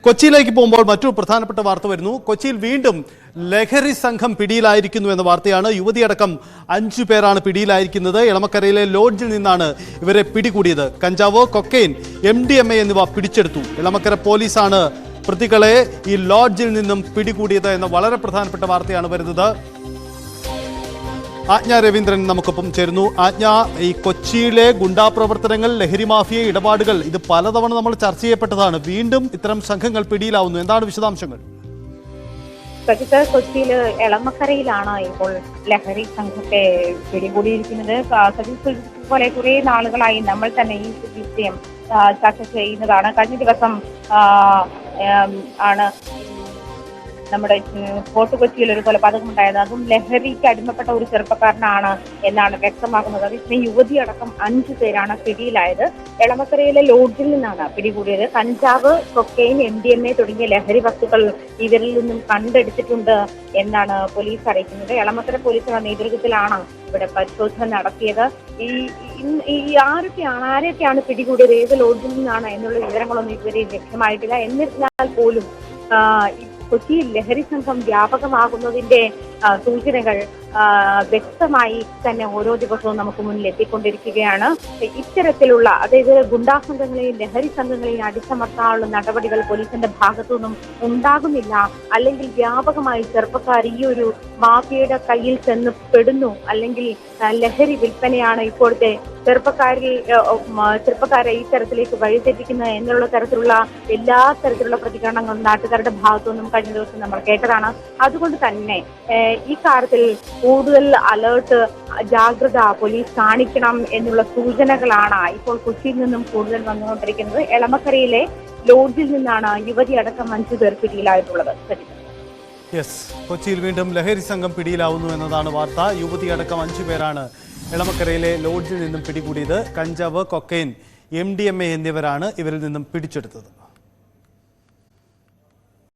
കൊച്ചിയിലേക്ക് പോകുമ്പോൾ മറ്റൊരു പ്രധാനപ്പെട്ട വാർത്ത വരുന്നു. കൊച്ചിയിൽ വീണ്ടും ലഹരി സംഘം പിടിയിലായിരിക്കുന്നു എന്ന വാർത്തയാണ്. യുവതിയടക്കം 5 പേരാണ് പിടിയിലായിരിക്കുന്നത്. എളമക്കരയിലെ ലോഡ്ജിൽ നിന്നാണ് ഇവരെ പിടികൂടിയത്. കഞ്ചാവ്, കൊക്കൈൻ, MDMA എന്നിവ പിടിച്ചെടുത്തു. എളമക്കര പോലീസാണ് പ്രതികളെ ഈ ലോഡ്ജിൽ നിന്നും പിടികൂടിയത് എന്ന വളരെ പ്രധാനപ്പെട്ട വാർത്തയാണ് വരുന്നത്. ആജ്ഞ രവീന്ദ്രൻ നമുക്കൊപ്പം ചേരുന്നു. ആജ്ഞ, ഈ കൊച്ചിയിലെ ഗുണ്ടാ പ്രവർത്തനങ്ങൾ, ലഹരി മാഫിയ ഇടപാടുകൾ, ഇത് പലതവണ നമ്മൾ ചർച്ച ചെയ്യപ്പെട്ടതാണ്. വീണ്ടും ഇത്തരം സംഘങ്ങൾ പിടിയിലാവുന്നു. എന്താണ് വിശദാംശങ്ങൾ? കൊച്ചിയിൽ എളമക്കരയിലാണ് ഇപ്പോൾ ലഹരി സംഘത്തെ പിടികൂടിയിരിക്കുന്നത്. പോലെ കുറെ നാളുകളായി നമ്മൾ തന്നെ ഈ വിഷയം ചർച്ച ചെയ്യുന്നതാണ്. കഴിഞ്ഞ ദിവസം ആണ് നമ്മുടെ ഫോർട്ട് കൊച്ചിയിൽ ഒരു കൊലപാതകം ഉണ്ടായത്. അതും ലഹരിക്ക് അടിമപ്പെട്ട ഒരു ചെറുപ്പക്കാരനാണ് എന്നാണ് വ്യക്തമാക്കുന്നത്. അതേസമയം യുവതിയടക്കം 5 പേരാണ് പിടിയിലായത്. എളമക്കരയിലെ ലോഡ്ജിൽ നിന്നാണ് പിടികൂടിയത്. കഞ്ചാവ്, കൊക്കൈൻ, MDMA തുടങ്ങിയ ലഹരി വസ്തുക്കൾ ഇവരിൽ നിന്നും കണ്ടെടുത്തിട്ടുണ്ട് എന്നാണ് പോലീസ് അറിയിക്കുന്നത്. എളമക്കര പോലീസിന്റെ നേതൃത്വത്തിലാണ് ഇവിടെ പരിശോധന നടത്തിയത്. ആരൊക്കെയാണ് പിടികൂടിയത്, ഏത് ലോഡ്ജിൽ നിന്നാണ് എന്നുള്ള വിവരങ്ങളൊന്നും ഇതുവരെ ലഭ്യമായിട്ടില്ല. എന്നിരുന്നാൽ പോലും കൊച്ചിയിൽ ലഹരി സംഘം വ്യാപകമാകുന്നതിന്റെ സൂചനകൾ വ്യക്തമായി തന്നെ ഓരോ ദിവസവും നമുക്ക് മുന്നിൽ എത്തിക്കൊണ്ടിരിക്കുകയാണ്. ഇത്തരത്തിലുള്ള, അതായത് ഗുണ്ടാ സംഘങ്ങളെയും ലഹരി സംഘങ്ങളെയും അടിച്ചമർത്താനുള്ള നടപടികൾ പോലീസിന്റെ ഭാഗത്തുനിന്നും ഉണ്ടാകുന്നില്ല. അല്ലെങ്കിൽ വ്യാപകമായി ചെറുപ്പക്കാർ ഈ ഒരു മാഫിയയുടെ കയ്യിൽ ചെന്ന് പെടുന്നു, അല്ലെങ്കിൽ ലഹരി വിൽപ്പനയാണ് ഇപ്പോഴത്തെ ചെറുപ്പക്കാരെ ഈ തരത്തിലേക്ക് വഴിതെറ്റിക്കുന്നത് എന്നുള്ള തരത്തിലുള്ള എല്ലാ തരത്തിലുള്ള പ്രതികരണങ്ങളും നാട്ടുകാരുടെ ഭാഗത്തുനിന്നും കഴിഞ്ഞ ദിവസം നമ്മൾ കേട്ടതാണ്. അതുകൊണ്ട് തന്നെ ഈ കാര്യത്തിൽ കൂടുതൽ അലേർട്ട്, ജാഗ്രത പോലീസ് കാണിക്കണം എന്നുള്ള സൂചനകളാണ് ഇപ്പോൾ കൊച്ചിയിൽ നിന്നും കൂടുതൽ വന്നുകൊണ്ടിരിക്കുന്നത്. എളമക്കരയിലെ ലോഡ്ജിൽ നിന്നാണ് യുവതി അടക്കം 5 പേർ പിടിയിലായിട്ടുള്ളത്. കൊച്ചിയിൽ വീണ്ടും ലഹരി സംഘം പിടിയിലാവുന്നു എന്നതാണ് വാർത്ത. യുവതി അടക്കം 5 പേരാണ് എളമക്കരയിലെ ലോഡ്ജിൽ നിന്നും പിടികൂടിയത്. കഞ്ചാവ്, കൊക്കൈൻ, MDMA എന്നിവരാണ് ഇവരിൽ നിന്നും പിടിച്ചെടുത്തത്.